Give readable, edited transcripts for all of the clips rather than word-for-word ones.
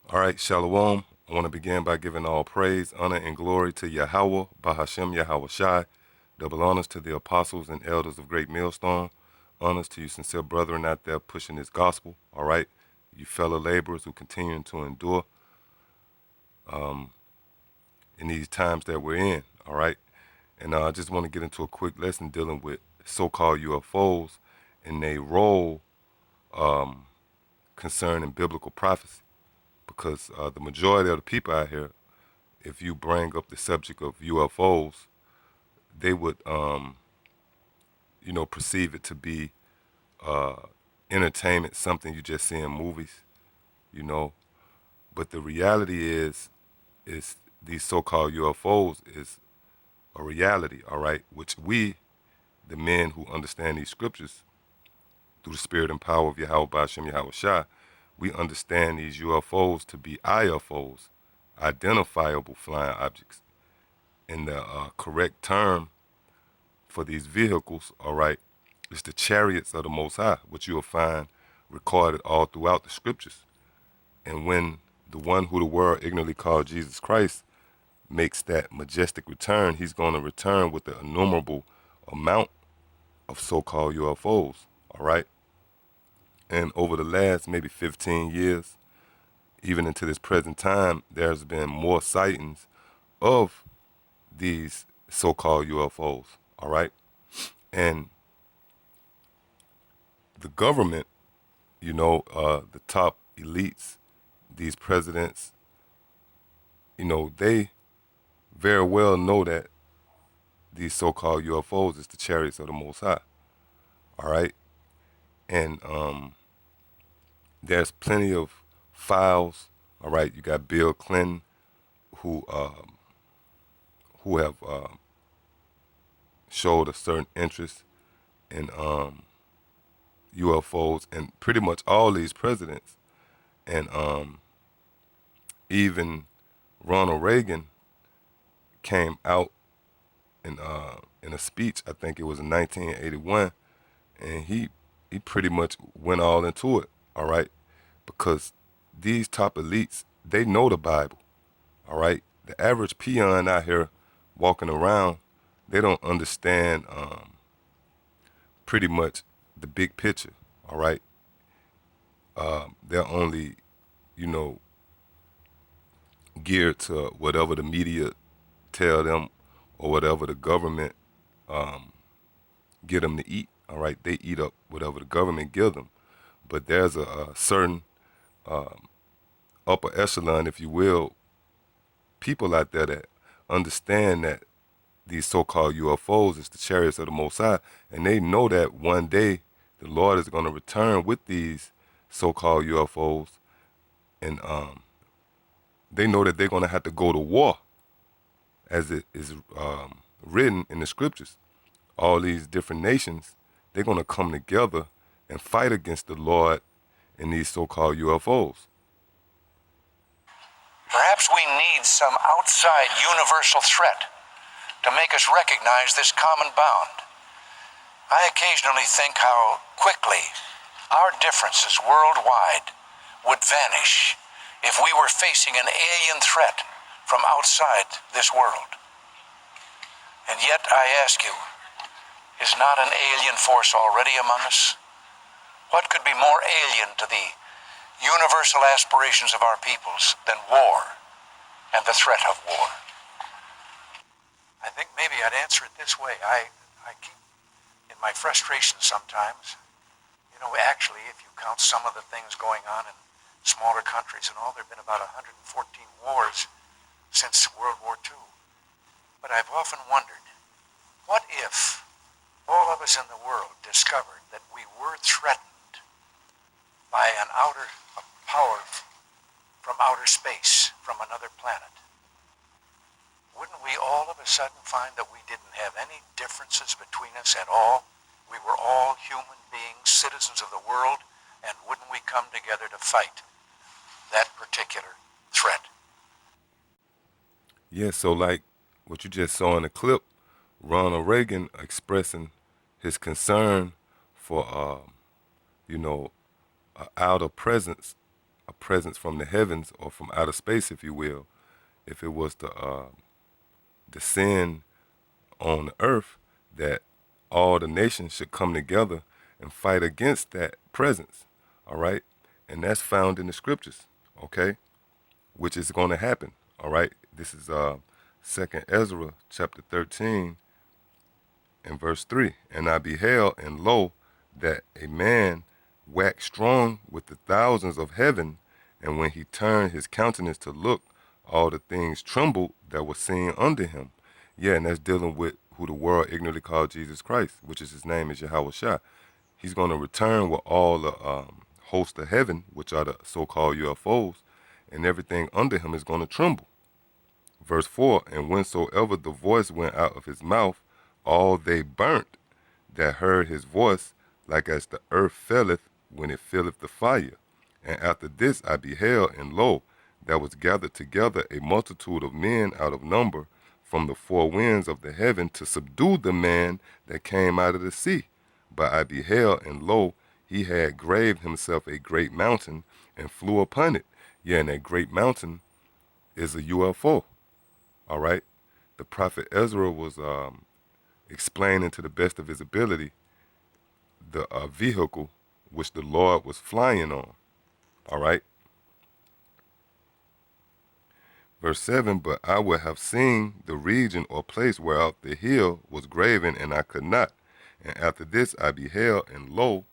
All right, Shalom. I want to begin by giving all praise, honor, and glory to Yahweh, Bahashem Yahweh Shai. Double honors to the apostles and elders of Great Millstone. Honors to you sincere brethren out there pushing this gospel. All right, you fellow laborers who continue to endure in these times that we're in. All right, and I just want to get into a quick lesson dealing with so-called UFOs and their role concerning biblical prophecy. Because the majority of the people out here, if you bring up the subject of UFOs, they would, perceive it to be entertainment, something you just see in movies, you know. But the reality is these so-called UFOs is a reality, all right, which we, the men who understand these scriptures through the spirit and power of Yahweh Ba'ashem Yahweh Shai, we understand these UFOs to be IFOs, identifiable flying objects. And the correct term for these vehicles, all right, is the chariots of the Most High, which you'll find recorded all throughout the scriptures. And when the one who the world ignorantly called Jesus Christ makes that majestic return, he's going to return with the innumerable amount of so-called UFOs, all right? And over the last maybe 15 years, even into this present time, there's been more sightings of these so-called UFOs, all right? And the government, the top elites, these presidents, they very well know that these so-called UFOs is the chariots of the Most High, all right? And there's plenty of files, all right? You got Bill Clinton, who have showed a certain interest in UFOs, and pretty much all these presidents, and even Ronald Reagan came out in a speech. I think it was in 1981, and he pretty much went all into it. All right, because these top elites, they know the Bible. All right, the average peon out here walking around, they don't understand pretty much the big picture. All right, they're only, you know, geared to whatever the media tell them or whatever the government get them to eat. All right, they eat up whatever the government give them. But there's a certain upper echelon, if you will, people out there that understand that these so-called UFOs is the chariots of the Most High, and they know that one day the Lord is going to return with these so-called UFOs, and they know that they're going to have to go to war, as it is written in the scriptures. All these different nations, they're going to come together and fight against the Lord and these so-called UFOs. Perhaps we need some outside universal threat to make us recognize this common bond. I occasionally think how quickly our differences worldwide would vanish if we were facing an alien threat from outside this world. And yet I ask you, is not an alien force already among us? What could be more alien to the universal aspirations of our peoples than war and the threat of war? I think maybe I'd answer it this way. I keep, in my frustration sometimes, actually, if you count some of the things going on in smaller countries and all, there have been about 114 wars since World War II. But I've often wondered, what if all of us in the world discovered that we were threatened by a power from outer space, from another planet? Wouldn't we all of a sudden find that we didn't have any differences between us at all? We were all human beings, citizens of the world, and wouldn't we come together to fight that particular threat? Yeah, so like what you just saw in the clip, Ronald Reagan expressing his concern for, an outer presence a presence from the heavens or from outer space, if you will, if it was to descend on the earth, that all the nations should come together and fight against that presence. All right. And that's found in the scriptures. Okay. Which is going to happen. All right. This is Second Ezra chapter 13 and verse 3. And I beheld, and lo, that a man waxed strong with the thousands of heaven, and when he turned his countenance to look, all the things trembled that were seen under him. Yeah, and that's dealing with who the world ignorantly called Jesus Christ, which is his name is Yahweh Shah. He's going to return with all the hosts of heaven, which are the so-called UFOs, and everything under him is going to tremble. Verse 4, and whensoever the voice went out of his mouth, all they burnt that heard his voice, like as the earth faileth when it filleth the fire. And after this I beheld, and lo, there was gathered together a multitude of men out of number from the four winds of the heaven to subdue the man that came out of the sea. But I beheld, and lo, he had graved himself a great mountain and flew upon it. Yeah, and that great mountain is a UFO. All right. The prophet Ezra was explaining to the best of his ability the vehicle which the Lord was flying on. All right. Verse 7, but I would have seen the region or place whereof the hill was graven, and I could not. And after this I beheld, and lo,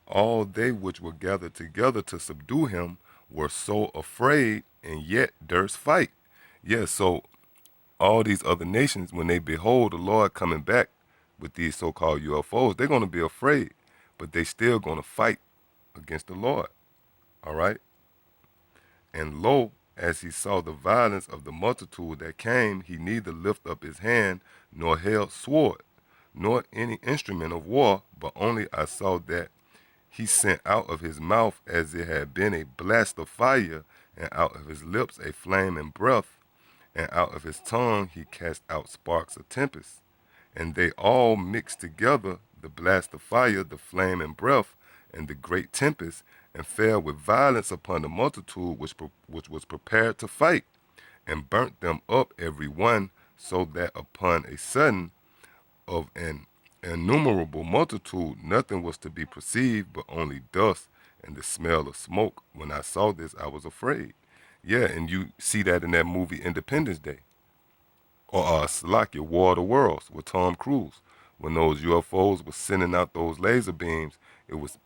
all they which were gathered together to subdue him were so afraid, and yet durst fight. Yes, yeah, so all these other nations, when they behold the Lord coming back with these so-called UFOs, they're going to be afraid, but they still going to fight against the Lord. All right. And lo, as he saw the violence of the multitude that came, he neither lifted up his hand, nor held sword, nor any instrument of war, but only I saw that he sent out of his mouth as it had been a blast of fire, and out of his lips a flame and breath, and out of his tongue he cast out sparks of tempest. And they all mixed together, the blast of fire, the flame and breath, and the great tempest, and fell with violence upon the multitude which was prepared to fight, and burnt them up every one, so that upon a sudden of an innumerable multitude nothing was to be perceived but only dust and the smell of smoke. When I saw this, I was afraid. Yeah, and you see that in that movie Independence Day, or Salakia, War of the Worlds with Tom Cruise. When those UFOs were sending out those laser beams, it was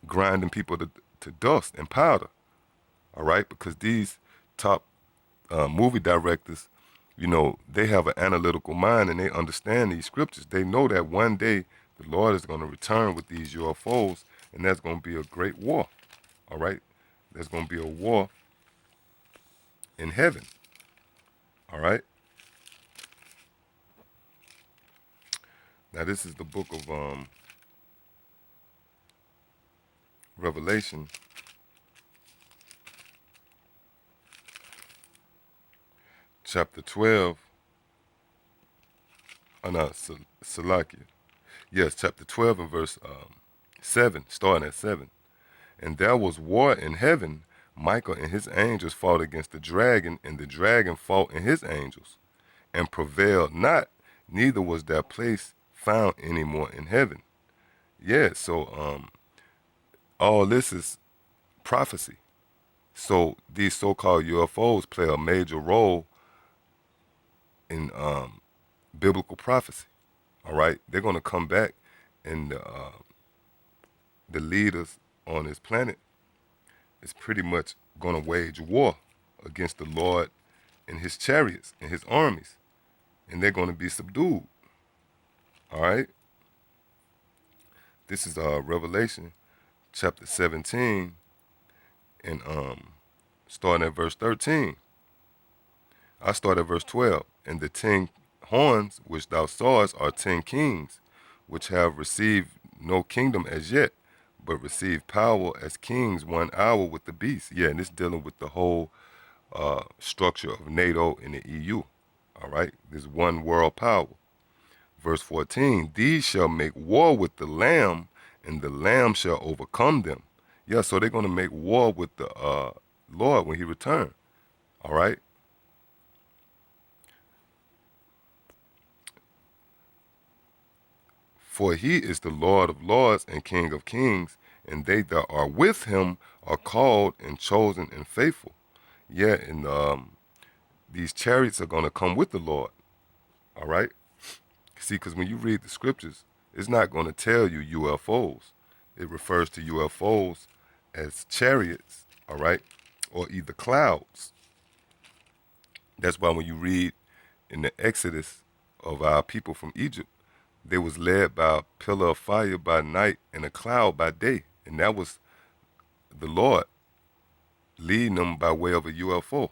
grinding people to dust and powder. All right, because these top movie directors, you know, they have an analytical mind and they understand these scriptures. They know that one day the Lord is going to return with these UFOs, and that's going to be a great war. All right, there's going to be a war in heaven. All right. Now this is the book of Revelation, chapter 12. Salakia. Yes, chapter 12 and verse 7, starting at 7. And there was war in heaven. Michael and his angels fought against the dragon, and the dragon fought and his angels, and prevailed not, neither was their place found any more in heaven. Yeah, so all this is prophecy. So these so-called UFOs play a major role in biblical prophecy. All right, they're going to come back, and the leaders on this planet is pretty much going to wage war against the Lord and his chariots and his armies, and they're going to be subdued. All right. This is Revelation chapter 17, and starting at verse 13. I start at verse 12. And the 10 horns which thou sawest are 10 kings, which have received no kingdom as yet, but receive power as kings 1 hour with the beast. Yeah, and it's dealing with the whole structure of NATO and the EU. All right, this one world power. Verse 14, these shall make war with the Lamb, and the Lamb shall overcome them, Yeah, so they're going to make war with the Lord when he returns. All right? For he is the Lord of lords and King of kings, and they that are with him are called and chosen and faithful. Yeah, and these chariots are going to come with the Lord. All right? See, because when you read the scriptures, it's not going to tell you UFOs. It refers to UFOs as chariots, all right, or either clouds. That's why when you read in the Exodus of our people from Egypt, they was led by a pillar of fire by night and a cloud by day. And that was the Lord leading them by way of a UFO.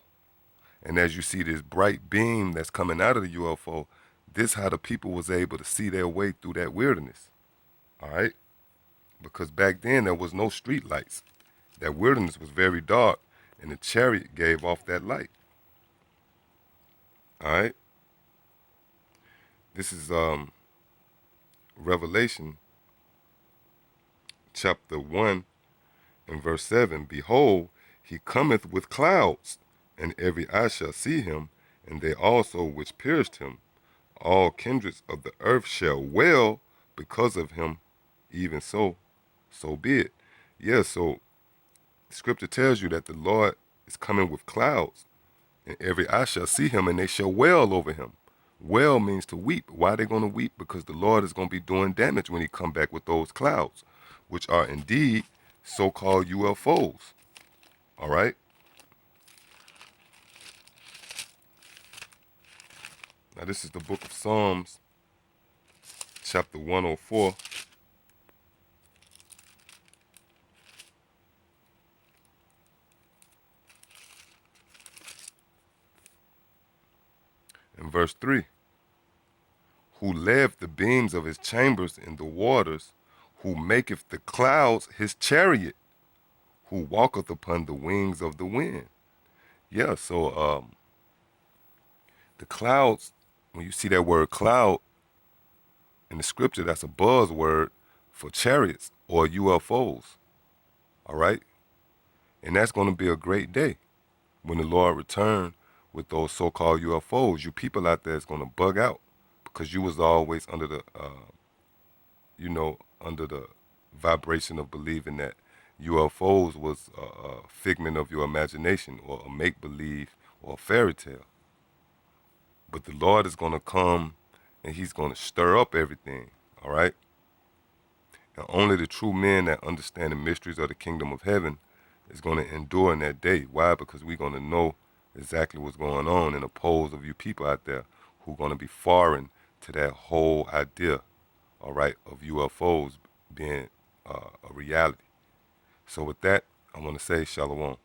And as you see this bright beam that's coming out of the UFO, this how the people was able to see their way through that wilderness. All right? Because back then there was no street lights. That wilderness was very dark, and the chariot gave off that light. All right? This is Revelation chapter 1 and verse 7. Behold, he cometh with clouds, and every eye shall see him, and they also which pierced him. All kindreds of the earth shall wail because of him. Even so, so be it. Yeah, so scripture tells you that the Lord is coming with clouds, and every eye shall see him, and they shall wail over him. Wail means to weep. Why are they going to weep? Because the Lord is going to be doing damage when he come back with those clouds, which are indeed so-called UFOs. All right? Now this is the book of Psalms, chapter 104. And verse 3. Who layeth the beams of his chambers in the waters, who maketh the clouds his chariot, who walketh upon the wings of the wind. Yeah, so the clouds, when you see that word cloud in the scripture, that's a buzzword for chariots or UFOs. All right? And that's going to be a great day when the Lord return with those so-called UFOs. You people out there is going to bug out because you was always under the, under the vibration of believing that UFOs was a figment of your imagination or a make-believe or a fairy tale. But the Lord is going to come and he's going to stir up everything, all right? And only the true men that understand the mysteries of the kingdom of heaven is going to endure in that day. Why? Because we're going to know exactly what's going on and oppose of you people out there who are going to be foreign to that whole idea, all right, of UFOs being a reality. So with that, I want to say shalom.